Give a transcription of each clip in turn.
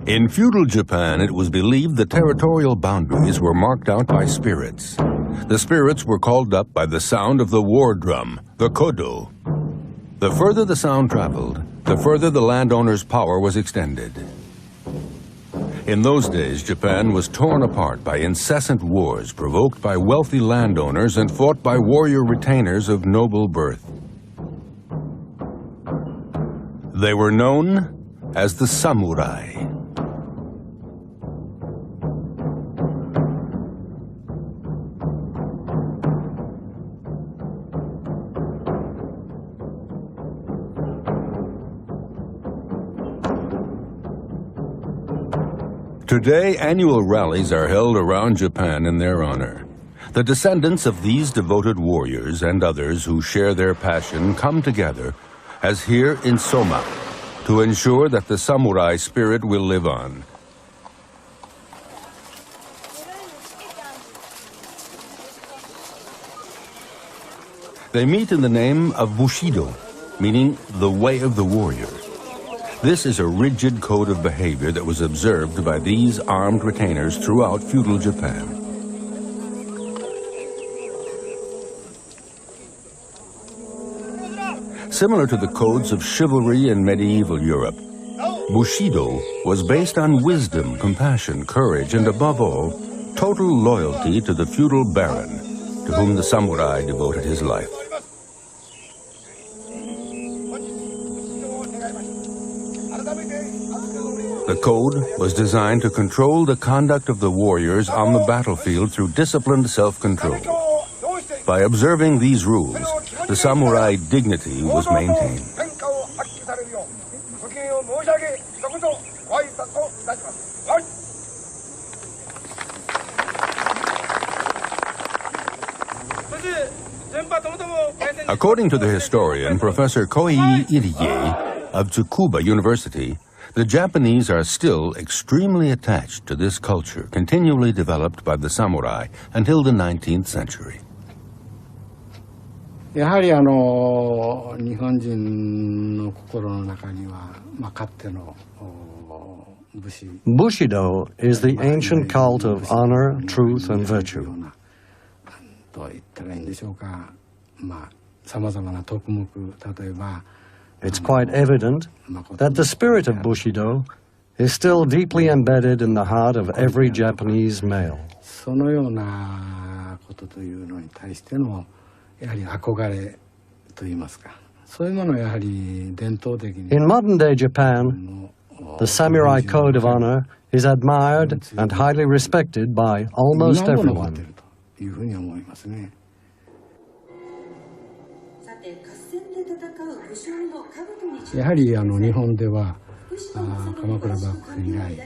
In feudal Japan, it was believed the territorial boundaries were marked out by spirits. The spirits were called up by the sound of the war drum, the kodo. The further the sound traveled, the further the landowner's power was extended. In those days, Japan was torn apart by incessant wars provoked by wealthy landowners and fought by warrior retainers of noble birth. They were known as the samurai. Today, annual rallies are held around Japan in their honor. The descendants of these devoted warriors and others who share their passion come together, as here in Soma, to ensure that the samurai spirit will live on. They meet in the name of Bushido, meaning the way of the warrior. This is a rigid code of behavior that was observed by these armed retainers throughout feudal Japan. Similar to the codes of chivalry in medieval Europe, Bushido was based on wisdom, compassion, courage, and above all, total loyalty to the feudal baron, to whom the samurai devoted his life. The code was designed to control the conduct of the warriors on the battlefield through disciplined self-control. By observing these rules, the samurai dignity was maintained. According to the historian, Professor Koii Irie of Tsukuba University, the Japanese are still extremely attached to this culture, continually developed by the samurai until the 19th century. やはり日本人の心の中には、かつての武士。Bushido is the ancient cult of honor, truth, and virtue. と言ったらいいんでしょうか。様々な徳目、例えば。It's quite evident that the spirit of Bushido is still deeply embedded in the heart of every Japanese male. そのようなことというのに対してのやはり憧れといいますか、そういうものをやはり伝統的に。In modern-day Japan, the samurai code of honor is admired and highly respected by almost everyone. というふうに思いますね。やはり日本では鎌倉幕府以来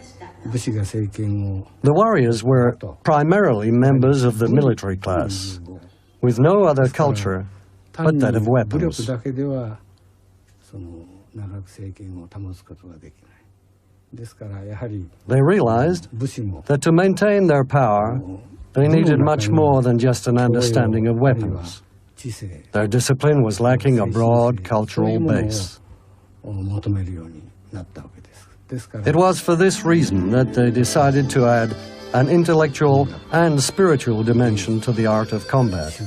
武士が政権を。The warriors were primarily members of the military class, with no other culture but that of weapons. 武力だけでは長く政権を保つことができない。ですからやはり They realized 武士も that to maintain their power, they needed much more than just an understanding of weapons. Their discipline was lacking a broad cultural base. It was for this reason that they decided to add an intellectual and spiritual dimension to the art of combat.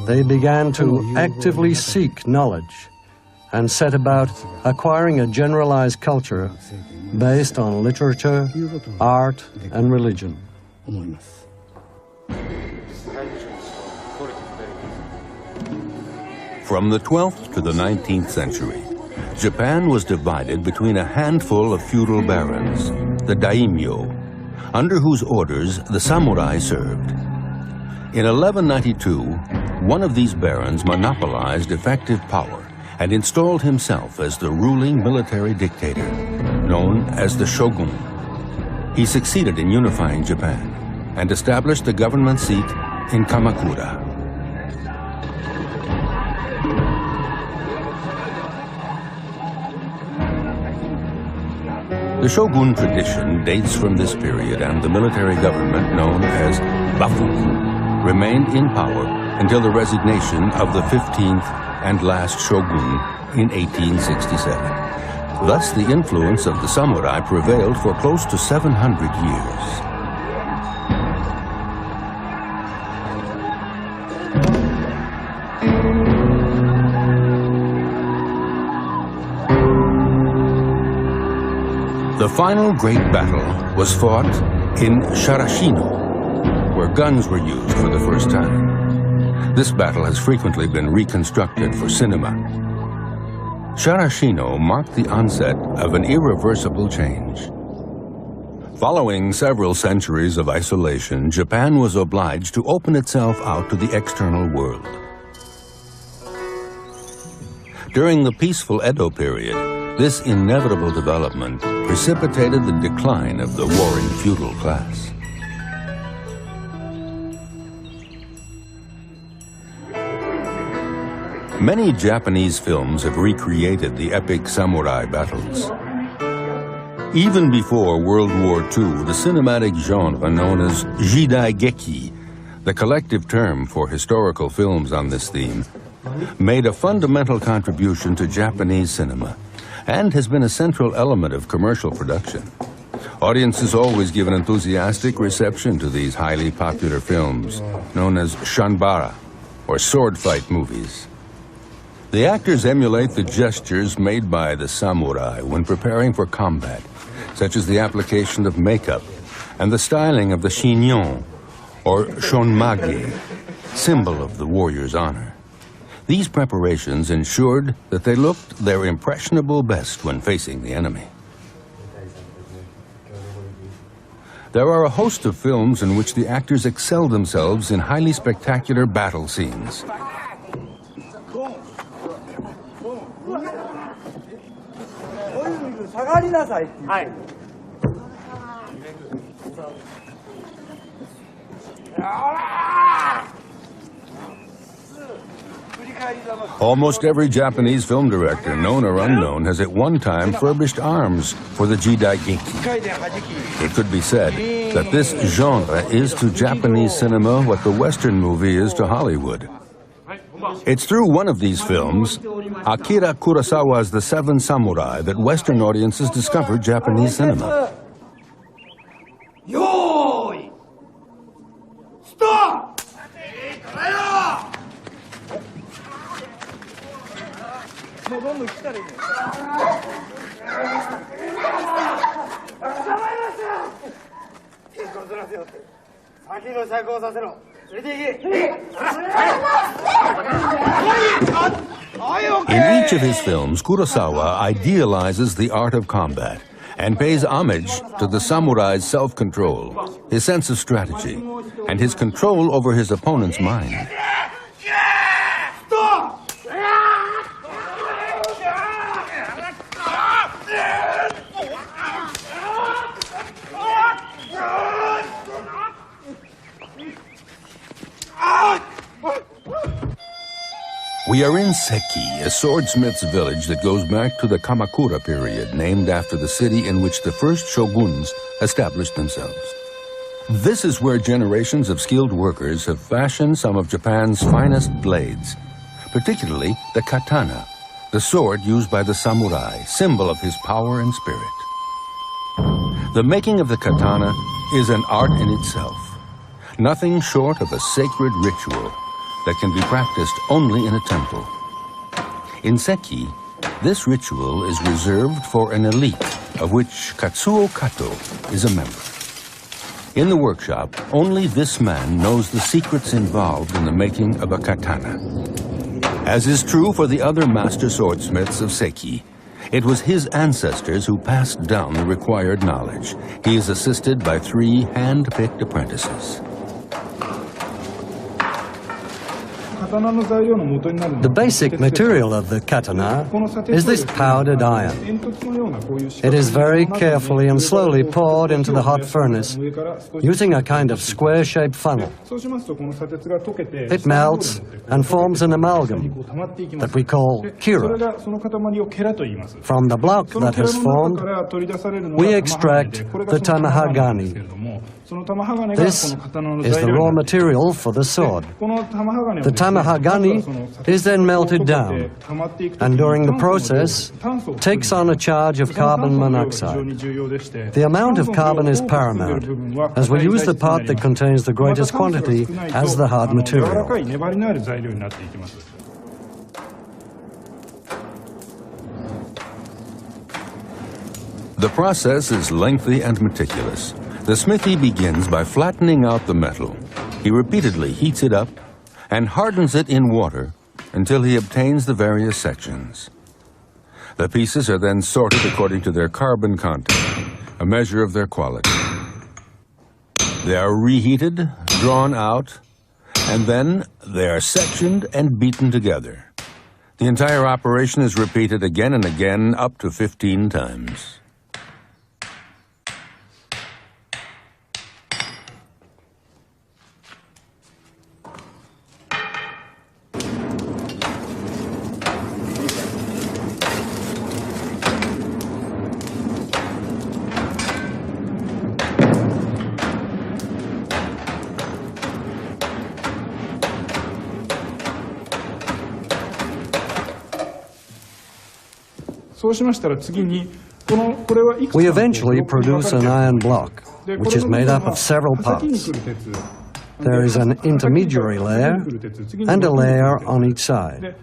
They began to actively seek knowledge and set about acquiring a generalized culture based on literature, art, and religion. From the 12th to the 19th century, Japan was divided between a handful of feudal barons, the daimyo, under whose orders the samurai served. In 1192, one of these barons monopolized effective power and installed himself as the ruling military dictator, known as the shogun. He succeeded in unifying Japan and established the government seat in Kamakura. The shogun tradition dates from this period, and the military government known as Bafuku remained in power until the resignation of the 15th and last shogun in 1867. Thus, the influence of the samurai prevailed for close to 700 years. The final great battle was fought in Shirashino, where guns were used for the first time. This battle has frequently been reconstructed for cinema. Shirashino marked the onset of an irreversible change. Following several centuries of isolation, Japan was obliged to open itself out to the external world. During the peaceful Edo period, this inevitable development precipitated the decline of the warring feudal class. Many Japanese films have recreated the epic samurai battles. Even before World War II, the cinematic genre known as jidaigeki, the collective term for historical films on this theme, made a fundamental contribution to Japanese cinema and has been a central element of commercial production. Audiences always give an enthusiastic reception to these highly popular films, known as shanbara, or sword fight movies. The actors emulate the gestures made by the samurai when preparing for combat, such as the application of makeup and the styling of the chignon, or shonmage, symbol of the warrior's honor. These preparations ensured that they looked their impressionable best when facing the enemy. There are a host of films in which the actors excel themselves in highly spectacular battle scenes. Almost every Japanese film director, known or unknown, has at one time furbished arms for the jidaigeki. It could be said that this genre is to Japanese cinema what the Western movie is to Hollywood. It's through one of these films, Akira Kurosawa's The Seven Samurai, that Western audiences discovered Japanese cinema. Stop! In each of his films, Kurosawa idealizes the art of combat and pays homage to the samurai's self-control, his sense of strategy, and his control over his opponent's mind. We are in Seki, a swordsmith's village that goes back to the Kamakura period, named after the city in which the first shoguns established themselves. This is where generations of skilled workers have fashioned some of Japan's finest blades, particularly the katana, the sword used by the samurai, symbol of his power and spirit. The making of the katana is an art in itself, nothing short of a sacred ritual that can be practiced only in a temple. In Seki, this ritual is reserved for an elite, of which Katsuo Kato is a member. In the workshop, only this man knows the secrets involved in the making of a katana. As is true for the other master swordsmiths of Seki, it was his ancestors who passed down the required knowledge. He is assisted by 3 hand-picked apprentices. The basic material of the katana is this powdered iron. It is very carefully and slowly poured into the hot furnace using a kind of square-shaped funnel. It melts and forms an amalgam that we call kira. From the block that has formed, we extract the tamahagani. This is the raw material for the sword. The tamahagani mahogany is then melted down, and during the process takes on a charge of carbon monoxide. The amount of carbon is paramount, as we use the part that contains the greatest quantity as the hard material. The process is lengthy and meticulous. The smithy begins by flattening out the metal. He repeatedly heats it up and hardens it in water until he obtains the various sections. The pieces are then sorted according to their carbon content, a measure of their quality. They are reheated, drawn out, and then they are sectioned and beaten together. The entire operation is repeated again and again up to 15 times. We eventually produce an iron block, which is made up of several parts. There is an intermediary layer and a layer on each side.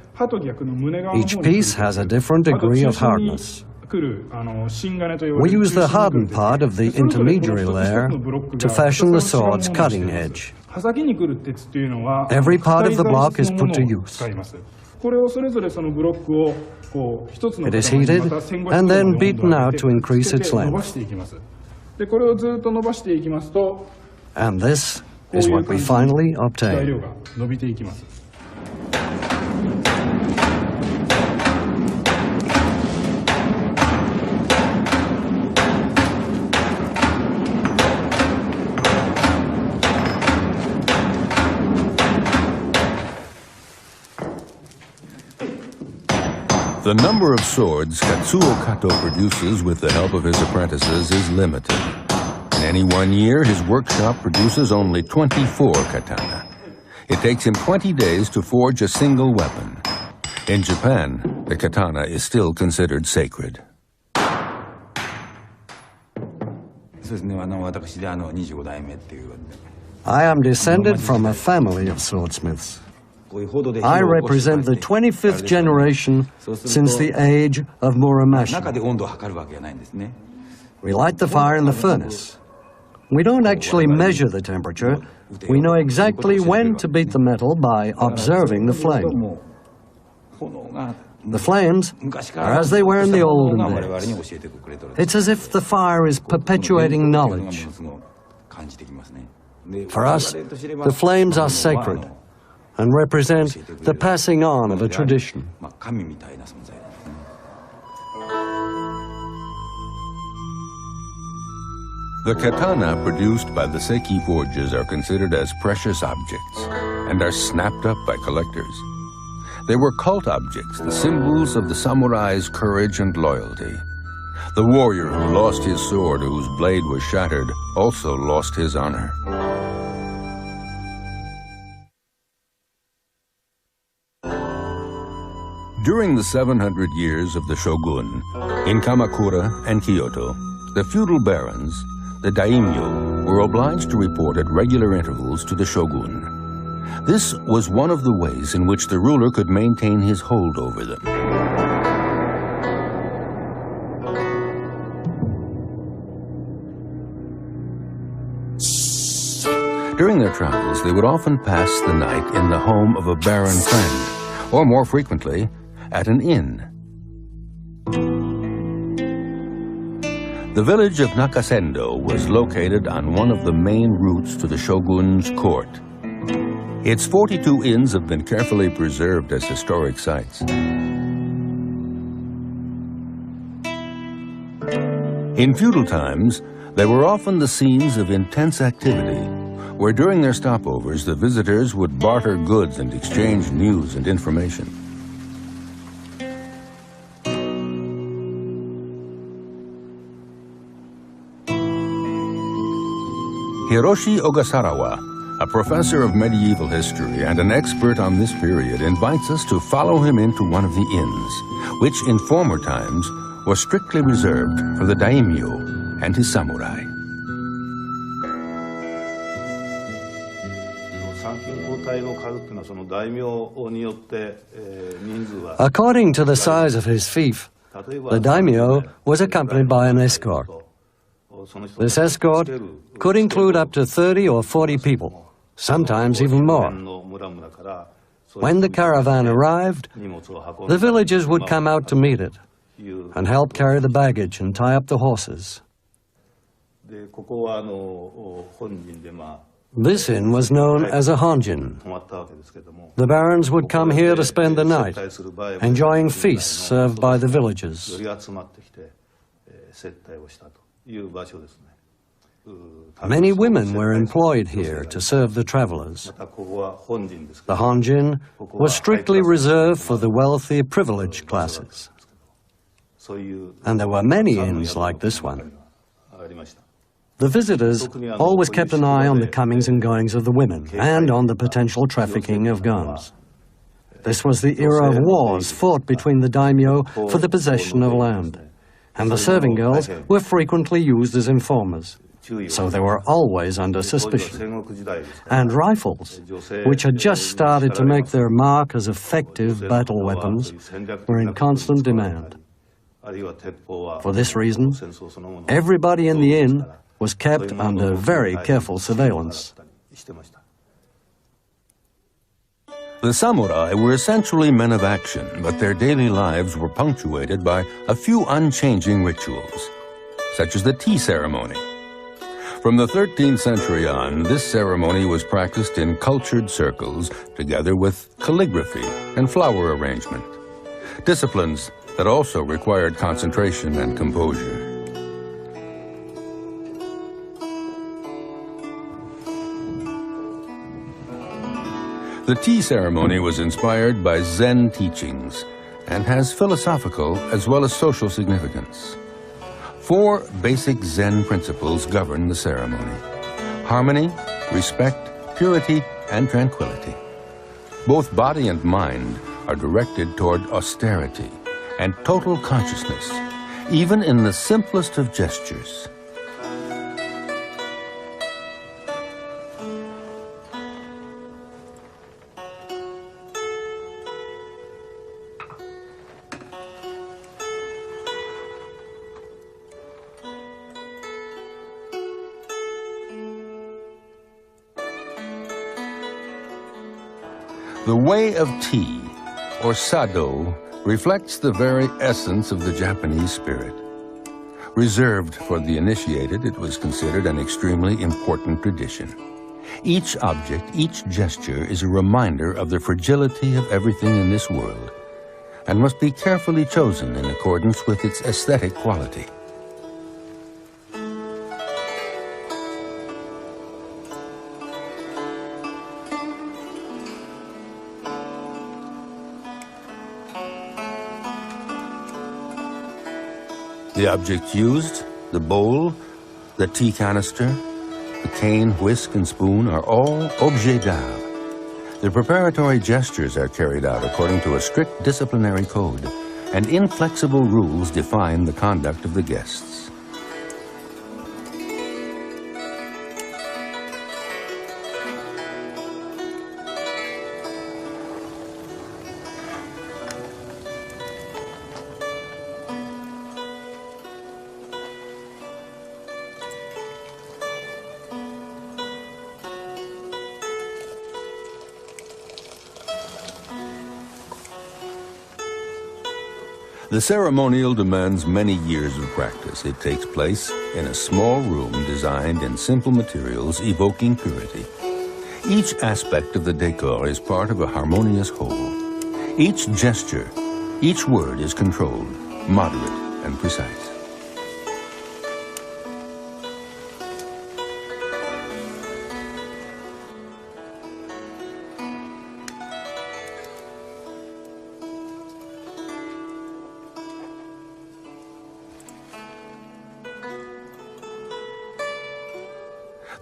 Each piece has a different degree of hardness. We use the hardened part of the intermediary layer to fashion the sword's cutting edge. Every part of the block is put to use. It is heated and then beaten out to increase its length. And this is what we finally obtain. The number of swords Katsuo Kato produces with the help of his apprentices is limited. In any one year, his workshop produces only 24 katana. It takes him 20 days to forge a single weapon. In Japan, the katana is still considered sacred. I am descended from a family of swordsmiths. I represent the 25th generation since the age of Muromashi. We light the fire in the furnace. We don't actually measure the temperature. We know exactly when to beat the metal by observing the flame. The flames are as they were in the olden days. It's as if the fire is perpetuating knowledge. For us, the flames are sacred and represent the passing on of a tradition. The katana produced by the Seiki forges are considered as precious objects and are snapped up by collectors. They were cult objects, the symbols of the samurai's courage and loyalty. The warrior who lost his sword, whose blade was shattered, also lost his honor. During the 700 years of the shogun, in Kamakura and Kyoto, the feudal barons, the daimyo, were obliged to report at regular intervals to the shogun. This was one of the ways in which the ruler could maintain his hold over them. During their travels, they would often pass the night in the home of a baron friend, or more frequently, at an inn. The village of Nakasendo was located on one of the main routes to the shogun's court. Its 42 inns have been carefully preserved as historic sites. In feudal times, they were often the scenes of intense activity, where during their stopovers, the visitors would barter goods and exchange news and information. Hiroshi Ogasarawa, A professor of medieval history and an expert on this period invites us to follow him into one of the inns, which in former times was strictly reserved for the daimyo and his samurai. According to the size of his fief, the daimyo was accompanied by an escort. This escort could include up to 30 or 40 people, sometimes even more. When the caravan arrived, the villagers would come out to meet it and help carry the baggage and tie up the horses. This inn was known as a honjin. The barons would come here to spend the night, enjoying feasts served by the villagers. Many women were employed here to serve the travelers. The honjin was strictly reserved for the wealthy, privileged classes. And there were many inns like this one. The visitors always kept an eye on the comings and goings of the women and on the potential trafficking of guns. This was the era of wars fought between the daimyo for the possession of land, and the serving girls were frequently used as informers, so they were always under suspicion. And rifles, which had just started to make their mark as effective battle weapons, were in constant demand. For this reason, everybody in the inn was kept under very careful surveillance. The samurai were essentially men of action, but their daily lives were punctuated by a few unchanging rituals, such as the tea ceremony. From the 13th century on, this ceremony was practiced in cultured circles, together with calligraphy and flower arrangement, disciplines that also required concentration and composure. The tea ceremony was inspired by Zen teachings and has philosophical as well as social significance. 4 basic Zen principles govern the ceremony: harmony, respect, purity, and tranquility. Both body and mind are directed toward austerity and total consciousness, even in the simplest of gestures. The way of tea, or sado, reflects the very essence of the Japanese spirit. Reserved for the initiated, it was considered an extremely important tradition. Each object, each gesture is a reminder of the fragility of everything in this world, and must be carefully chosen in accordance with its aesthetic quality. The objects used, the bowl, the tea canister, the cane, whisk, and spoon are all objets d'art. The preparatory gestures are carried out according to a strict disciplinary code, and inflexible rules define the conduct of the guests. The ceremonial demands many years of practice. It takes place in a small room designed in simple materials evoking purity. Each aspect of the decor is part of a harmonious whole. Each gesture, each word is controlled, moderate, and precise.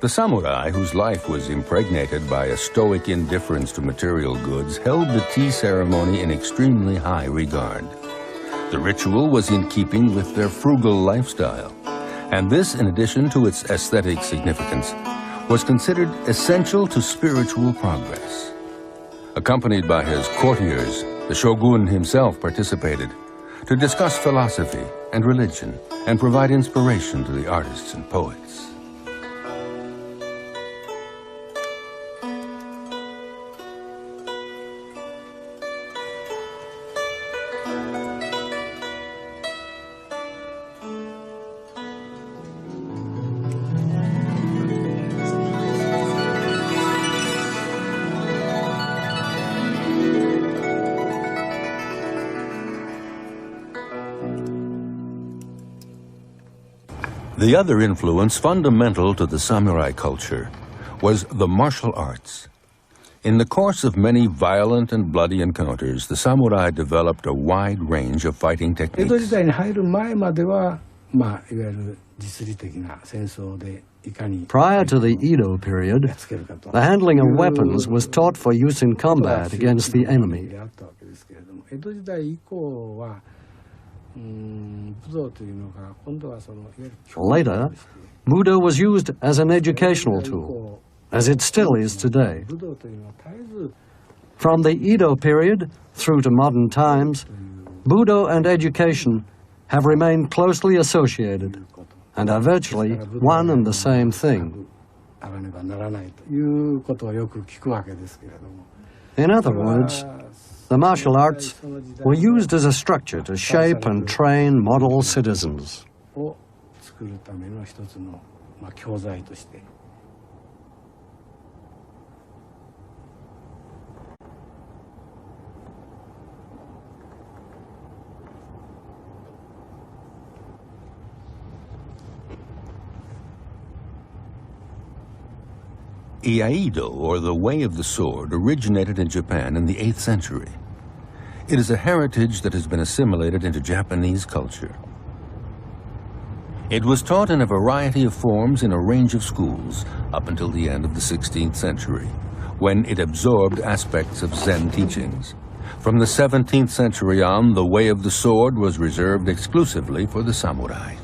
The samurai, whose life was impregnated by a stoic indifference to material goods, held the tea ceremony in extremely high regard. The ritual was in keeping with their frugal lifestyle, and this, in addition to its aesthetic significance, was considered essential to spiritual progress. Accompanied by his courtiers, the shogun himself participated to discuss philosophy and religion and provide inspiration to the artists and poets. The other influence fundamental to the samurai culture was the martial arts. In the course of many violent and bloody encounters, the samurai developed a wide range of fighting 江戸 techniques. 時代に入る前までは、いわゆる実利的な戦争でいかに Prior to the Edo period, つけるかと the handling of weapons was taught for use in combat against the enemy. であったわけですけれども、江戸時代以降は武道というのが今度はそのいわゆる Later, Budo was used as an educational tool, as it still is today. 武道というのは絶えず From the Edo period through to modern times, Budo and education have remained closely associated and are virtually one and the same thing. あらねばならないということをよく聞くわけですけれども。 In other words, the martial arts were used as a structure to shape and train model citizens. を作るための一つの教材として。 Iaido, or the Way of the Sword, originated in Japan in the 8th century. It is a heritage that has been assimilated into Japanese culture. It was taught in a variety of forms in a range of schools up until the end of the 16th century, when it absorbed aspects of Zen teachings. From the 17th century on, the Way of the Sword was reserved exclusively for the samurai.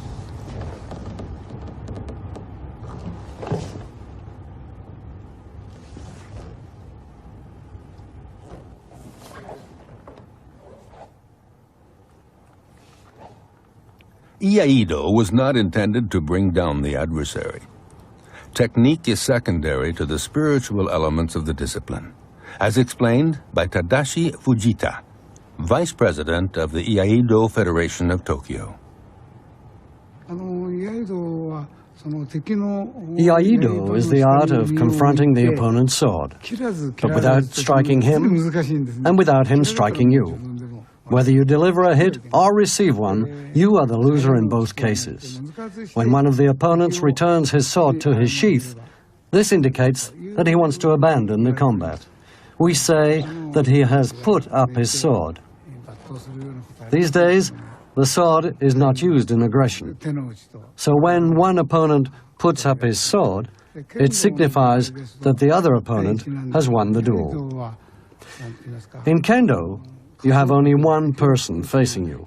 Iaido was not intended to bring down the adversary. Technique is secondary to the spiritual elements of the discipline, as explained by Tadashi Fujita, Vice President of the Iaido Federation of Tokyo. Iaido is the art of confronting the opponent's sword, but without striking him and without him striking you. Whether you deliver a hit or receive one, you are the loser in both cases. When one of the opponents returns his sword to his sheath, this indicates that he wants to abandon the combat. We say that he has put up his sword. These days, the sword is not used in aggression. So when one opponent puts up his sword, it signifies that the other opponent has won the duel. In Kendo, you have only one person facing you.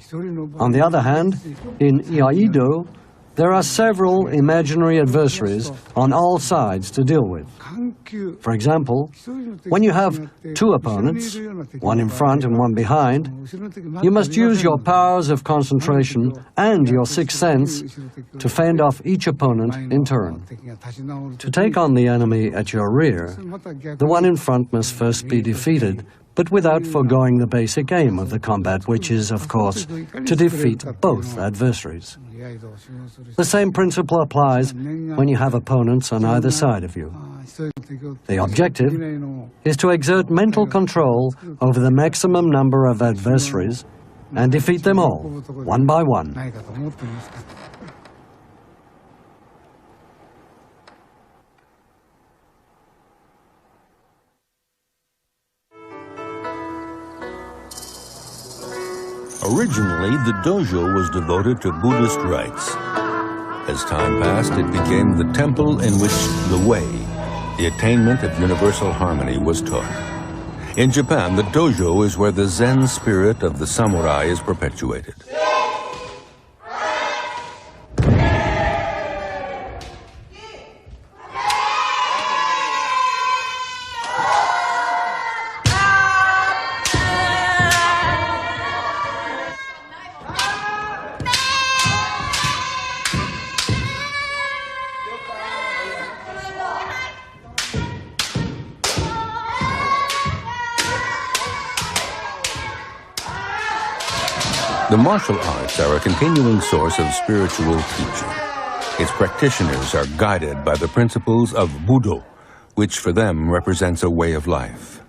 On the other hand, in Iaido, there are several imaginary adversaries on all sides to deal with. For example, when you have two opponents, one in front and one behind, you must use your powers of concentration and your sixth sense to fend off each opponent in turn. To take on the enemy at your rear, the one in front must first be defeated, but without foregoing the basic aim of the combat, which is, of course, to defeat both adversaries. The same principle applies when you have opponents on either side of you. The objective is to exert mental control over the maximum number of adversaries and defeat them all, one by one. Originally, the dojo was devoted to Buddhist rites. As time passed, it became the temple in which the way, the attainment of universal harmony, was taught. In Japan, the dojo is where the Zen spirit of the samurai is perpetuated. The martial arts are a continuing source of spiritual teaching. Its practitioners are guided by the principles of Budo, which for them represents a way of life.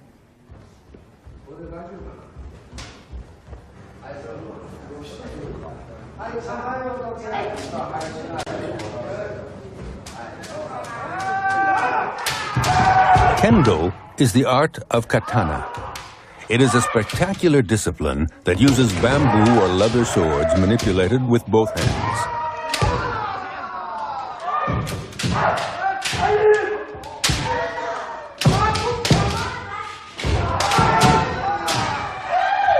Kendo is the art of katana. It is a spectacular discipline that uses bamboo or leather swords manipulated with both hands.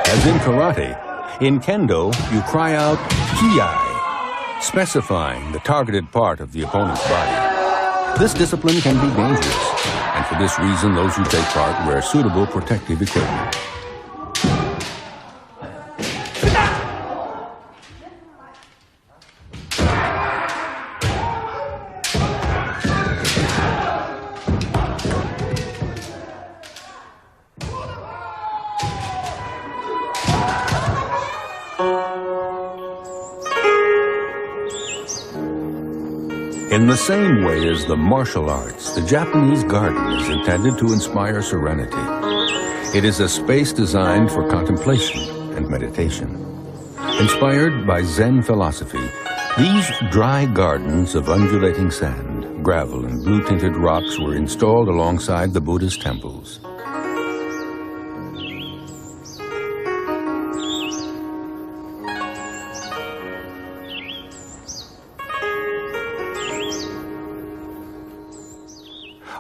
As in karate, in kendo, you cry out "kiai," specifying the targeted part of the opponent's body. This discipline can be dangerous, and for this reason, those who take part wear suitable protective equipment. In the same way as the martial arts, the Japanese garden is intended to inspire serenity. It is a space designed for contemplation and meditation. Inspired by Zen philosophy, these dry gardens of undulating sand, gravel, and blue-tinted rocks were installed alongside the Buddhist temples.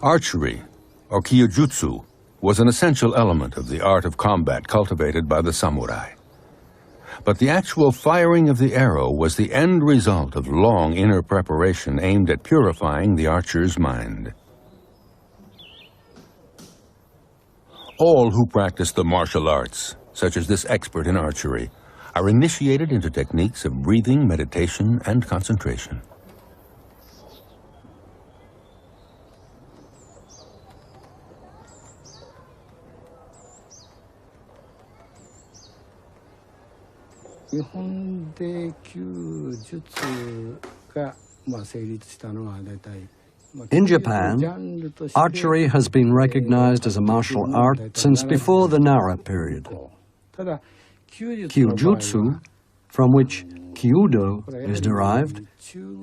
Archery, or kyujutsu, was an essential element of the art of combat cultivated by the samurai. But the actual firing of the arrow was the end result of long inner preparation aimed at purifying the archer's mind. All who practice the martial arts, such as this expert in archery, are initiated into techniques of breathing, meditation, and concentration. In Japan, archery has been recognized as a martial art since before the Nara period. Kyujutsu, from which Kyudo is derived,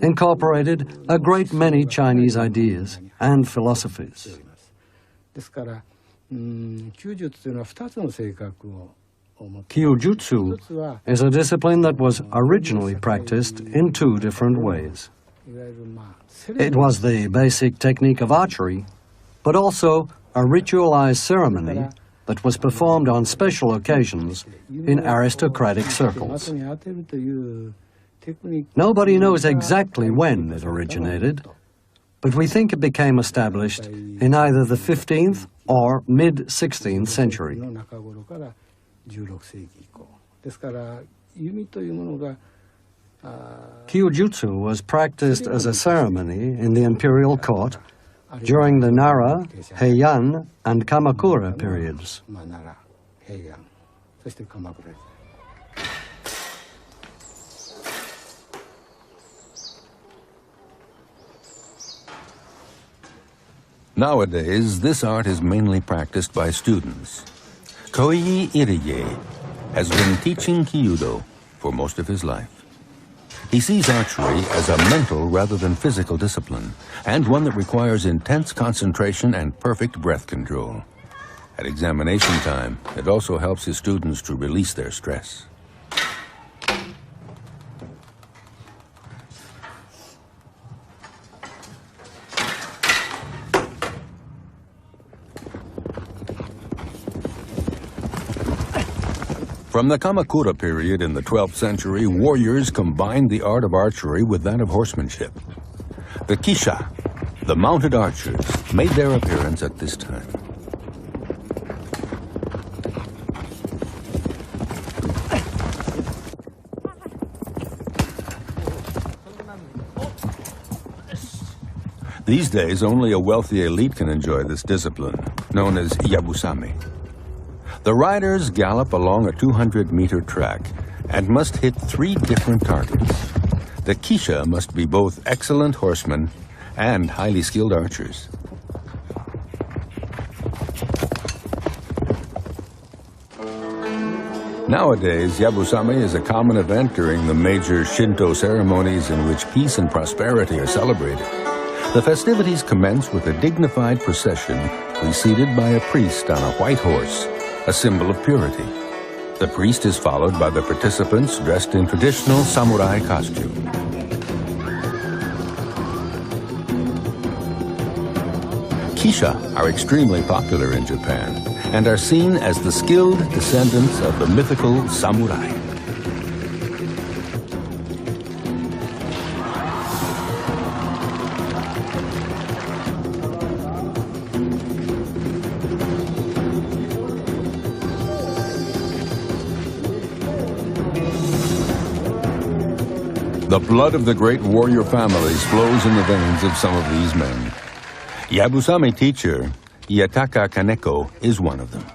incorporated a great many Chinese ideas and philosophies. Kyujutsu is a discipline that was originally practiced in two different ways. It was the basic technique of archery, but also a ritualized ceremony that was performed on special occasions in aristocratic circles. Nobody knows exactly when it originated, but we think it became established in either the 15th or mid-16th century. Kyujutsu was practiced as a ceremony in the imperial court during the Nara, Heian, and Kamakura periods. Nowadays, this art is mainly practiced by students. Koii Irie has been teaching Kyudo for most of his life. He sees archery as a mental rather than physical discipline, and one that requires intense concentration and perfect breath control. At examination time, it also helps his students to release their stress. From the Kamakura period in the 12th century, warriors combined the art of archery with that of horsemanship. The kisha, the mounted archers, made their appearance at this time. These days, only a wealthy elite can enjoy this discipline, known as yabusame. The riders gallop along a 200-meter track and must hit 3 different targets. The kisha must be both excellent horsemen and highly skilled archers. Nowadays, yabusame is a common event during the major Shinto ceremonies in which peace and prosperity are celebrated. The festivities commence with a dignified procession preceded by a priest on a white horse, a symbol of purity. The priest is followed by the participants dressed in traditional samurai costume. Kisha are extremely popular in Japan and are seen as the skilled descendants of the mythical samurai. The blood of the great warrior families flows in the veins of some of these men. Yabusame teacher, Yataka Kaneko, is one of them.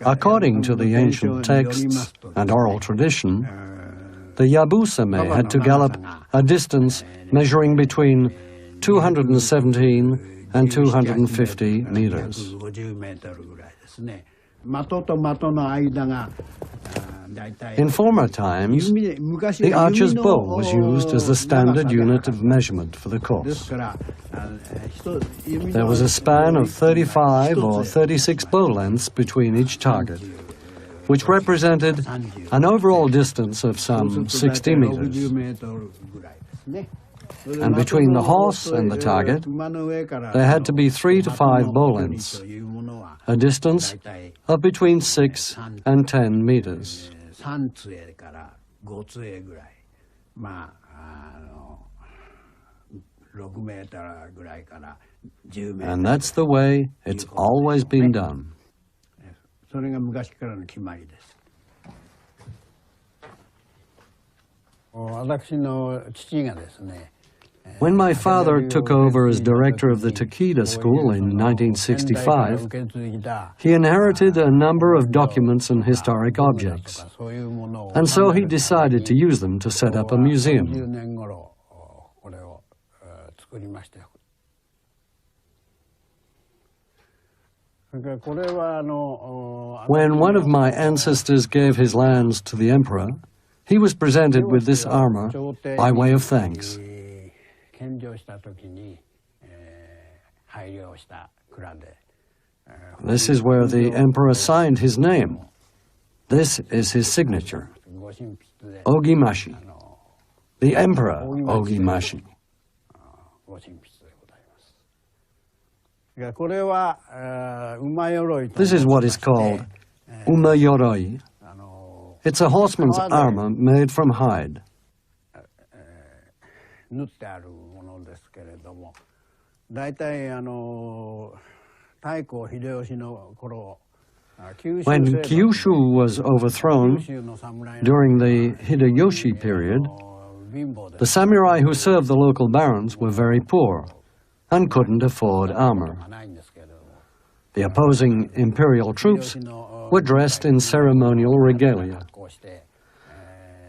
According to the ancient texts and oral tradition, the Yabusame had to gallop a distance measuring between 217 and 250 meters. In former times, the archer's bow was used as the standard unit of measurement for the course. There was a span of 35 or 36 bow lengths between each target, which represented an overall distance of some 60 meters. And between the horse and the target, there had to be 3 to 5 bow lengths, a distance of between 6 and 10 meters. And that's the way it's always been done. When my father took over as director of the Takeda School in 1965, he inherited a number of documents and historic objects, and so he decided to use them to set up a museum. When one of my ancestors gave his lands to the emperor, he was presented with this armor by way of thanks. This is where the emperor signed his name. This is his signature, Ogimashi, the emperor Ogimashi. This is what is called umayoroi. It's a horseman's armor made from hide. When Kyushu was overthrown during the Hideyoshi period, the samurai who served the local barons were very poor and couldn't afford armor. The opposing imperial troops were dressed in ceremonial regalia.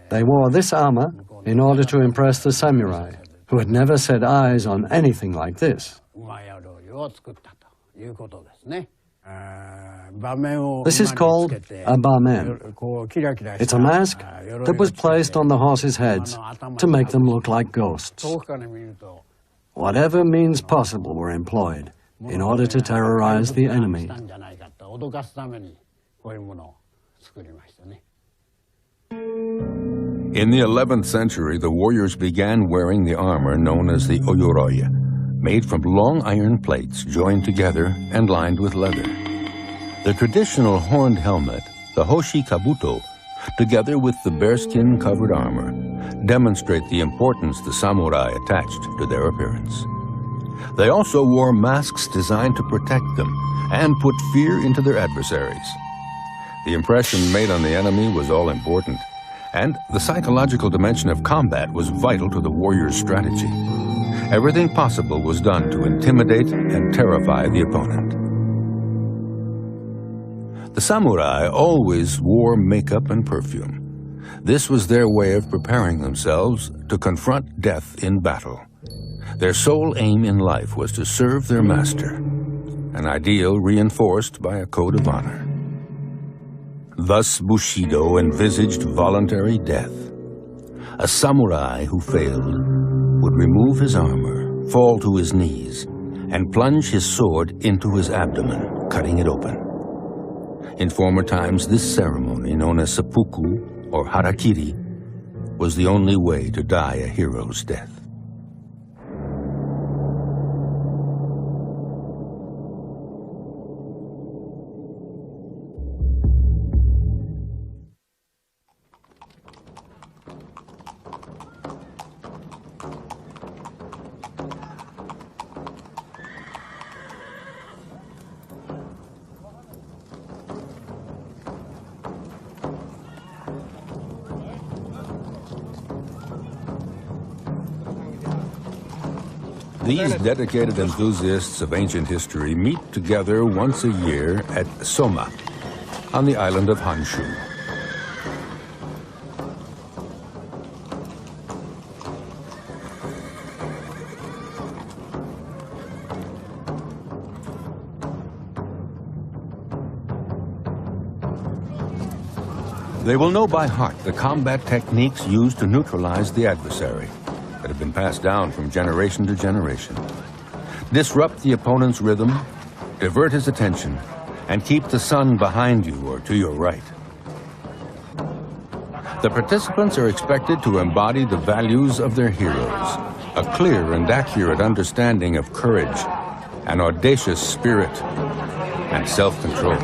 They wore this armor in order to impress the samurai, who had never set eyes on anything like this. This is called a bamen. It's a mask that was placed on the horses' heads to make them look like ghosts. Whatever means possible were employed in order to terrorize the enemy. In the 11th century, the warriors began wearing the armor known as the oyuroi, made from long iron plates joined together and lined with leather. The traditional horned helmet, the Hoshi Kabuto, together with the bearskin-covered armor, demonstrate the importance the samurai attached to their appearance. They also wore masks designed to protect them and put fear into their adversaries. The impression made on the enemy was all important, and the psychological dimension of combat was vital to the warrior's strategy. Everything possible was done to intimidate and terrify the opponent. The samurai always wore makeup and perfume. This was their way of preparing themselves to confront death in battle. Their sole aim in life was to serve their master, an ideal reinforced by a code of honor. Thus Bushido envisaged voluntary death. A samurai who failed would remove his armor, fall to his knees, and plunge his sword into his abdomen, cutting it open. In former times, this ceremony, known as seppuku or harakiri, was the only way to die a hero's death. These dedicated enthusiasts of ancient history meet together once a year at Soma, on the island of Honshu. They will know by heart the combat techniques used to neutralize the adversary, that have been passed down from generation to generation. Disrupt the opponent's rhythm, divert his attention, and keep the sun behind you or to your right. The participants are expected to embody the values of their heroes, a clear and accurate understanding of courage, an audacious spirit, and self-control.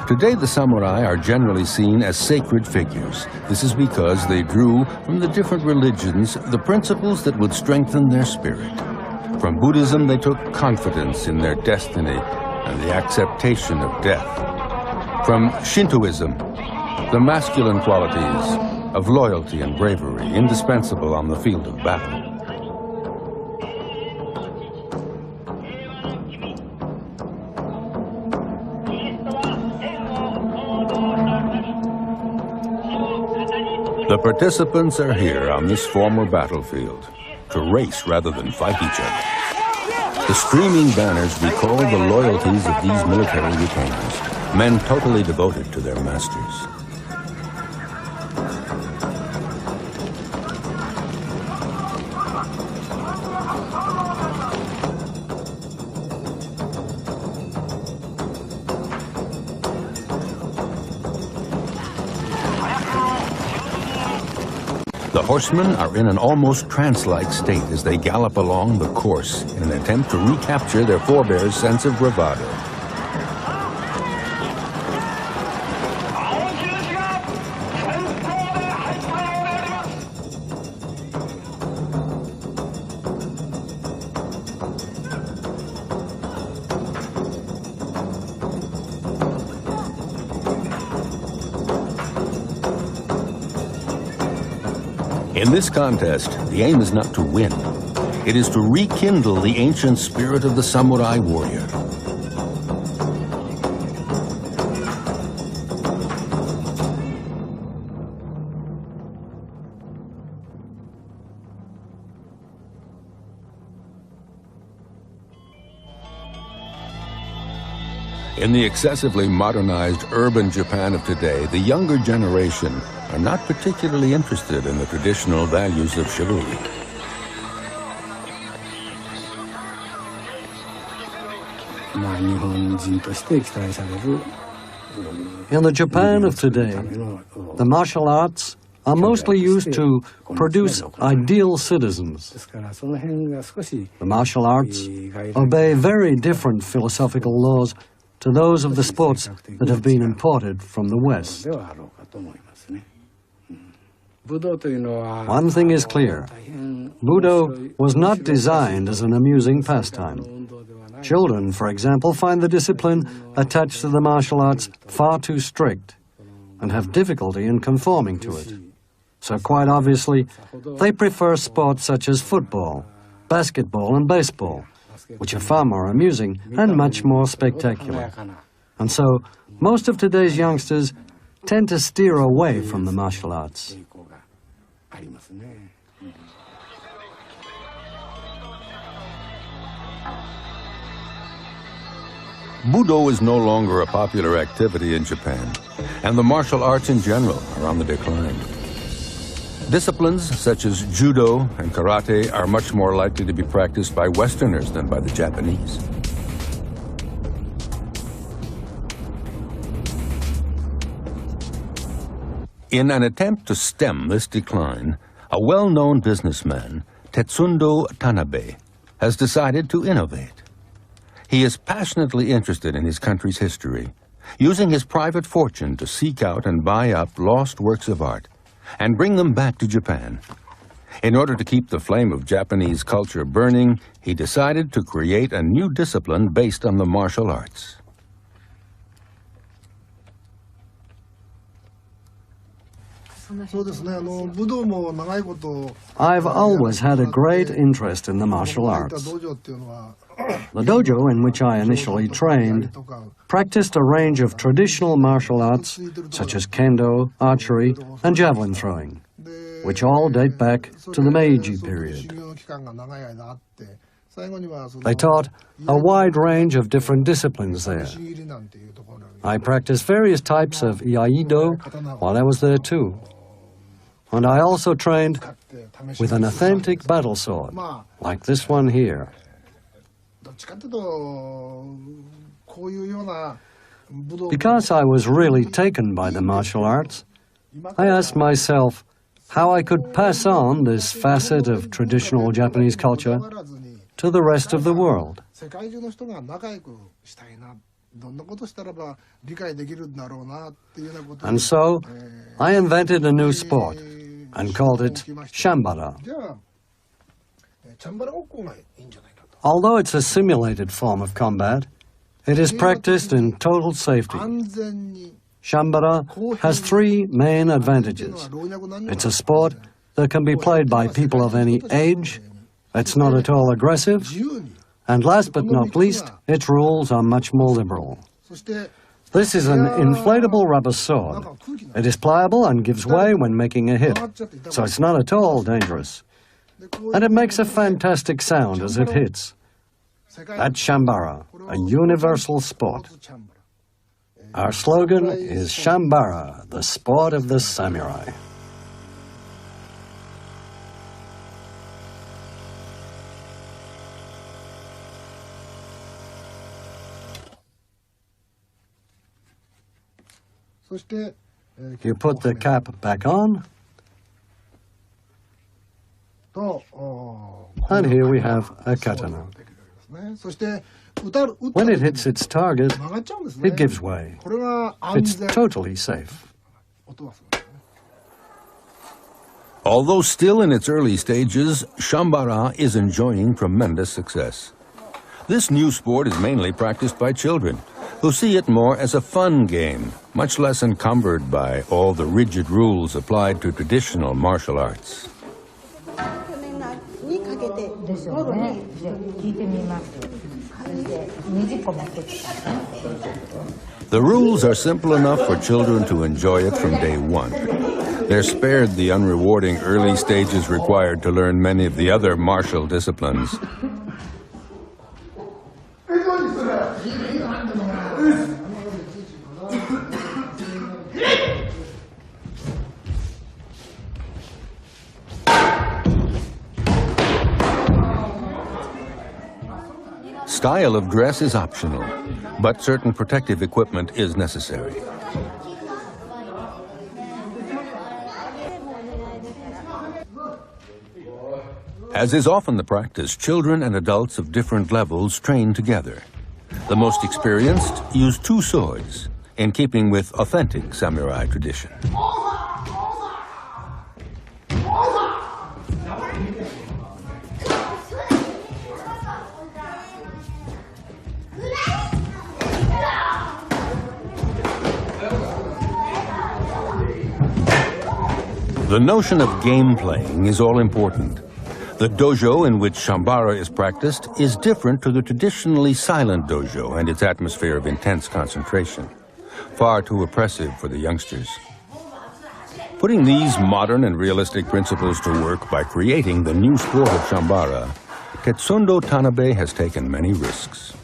Today, the samurai are generally seen as sacred figures. This is because they drew from the different religions the principles that would strengthen their spirit. From Buddhism, they took confidence in their destiny and the acceptation of death. From Shintoism, the masculine qualities of loyalty and bravery, indispensable on the field of battle. The participants are here on this former battlefield to race rather than fight each other. The streaming banners recall the loyalties of these military retainers, men totally devoted to their masters. The horsemen are in an almost trance-like state as they gallop along the course in an attempt to recapture their forebears' sense of bravado. In this contest, the aim is not to win. It is to rekindle the ancient spirit of the samurai warrior. In the excessively modernized urban Japan of today, the younger generation are not particularly interested in the traditional values of chivalry. In the Japan of today, the martial arts are mostly used to produce ideal citizens. The martial arts obey very different philosophical laws to those of the sports that have been imported from the West. One thing is clear. Budo was not designed as an amusing pastime. Children, for example, find the discipline attached to the martial arts far too strict and have difficulty in conforming to it. So quite obviously, they prefer sports such as football, basketball and baseball, which are far more amusing and much more spectacular. And so, most of today's youngsters tend to steer away from the martial arts. Budo is no longer a popular activity in Japan, and the martial arts in general are on the decline. Disciplines such as judo and karate are much more likely to be practiced by Westerners than by the Japanese. In an attempt to stem this decline, a well-known businessman, Tetsundo Tanabe, has decided to innovate. He is passionately interested in his country's history, using his private fortune to seek out and buy up lost works of art and bring them back to Japan. In order to keep the flame of Japanese culture burning, he decided to create a new discipline based on the martial arts. I've always had a great interest in the martial arts. The dojo in which I initially trained practiced a range of traditional martial arts such as kendo, archery, and javelin throwing, which all date back to the Meiji period. They taught a wide range of different disciplines there. I practiced various types of iaido while I was there too. And I also trained with an authentic battle sword, like this one here. Because I was really taken by the martial arts, I asked myself how I could pass on this facet of traditional Japanese culture to the rest of the world. And so, I invented a new sport and called it Shambara. Although it's a simulated form of combat, it is practiced in total safety. Shambara has three main advantages. It's a sport that can be played by people of any age, it's not at all aggressive, and last but not least, its rules are much more liberal. This is an inflatable rubber sword. It is pliable and gives way when making a hit, so it's not at all dangerous. And it makes a fantastic sound as it hits. That's Shambara, a universal sport. Our slogan is Shambara, the sport of the samurai. You put the cap back on, and here we have a katana. When it hits its target, it gives way. It's totally safe. Although still in its early stages, Shambara is enjoying tremendous success. This new sport is mainly practiced by children, who see it more as a fun game, much less encumbered by all the rigid rules applied to traditional martial arts. The rules are simple enough for children to enjoy it from day one. They're spared the unrewarding early stages required to learn many of the other martial disciplines. style of dress is optional, but certain protective equipment is necessary. As is often the practice, children and adults of different levels train together. The most experienced use 2 swords, in keeping with authentic samurai tradition. The notion of game playing is all important. The dojo in which Shambara is practiced is different to the traditionally silent dojo and its atmosphere of intense concentration, far too oppressive for the youngsters. Putting these modern and realistic principles to work by creating the new sport of Shambara, Tetsundo Tanabe has taken many risks.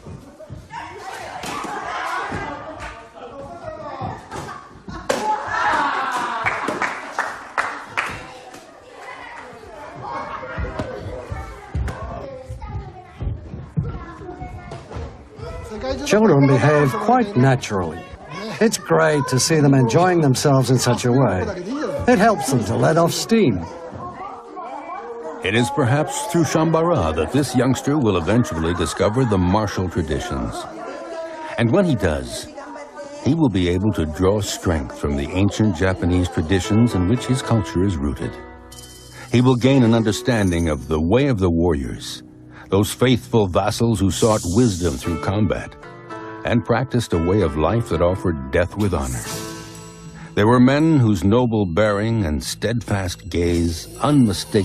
Children behave quite naturally. It's great to see them enjoying themselves in such a way. It helps them to let off steam. It is perhaps through Shambara that this youngster will eventually discover the martial traditions. And when he does, he will be able to draw strength from the ancient Japanese traditions in which his culture is rooted. He will gain an understanding of the way of the warriors, those faithful vassals who sought wisdom through combat and practiced a way of life that offered death with honor. They were men whose noble bearing and steadfast gaze unmistakably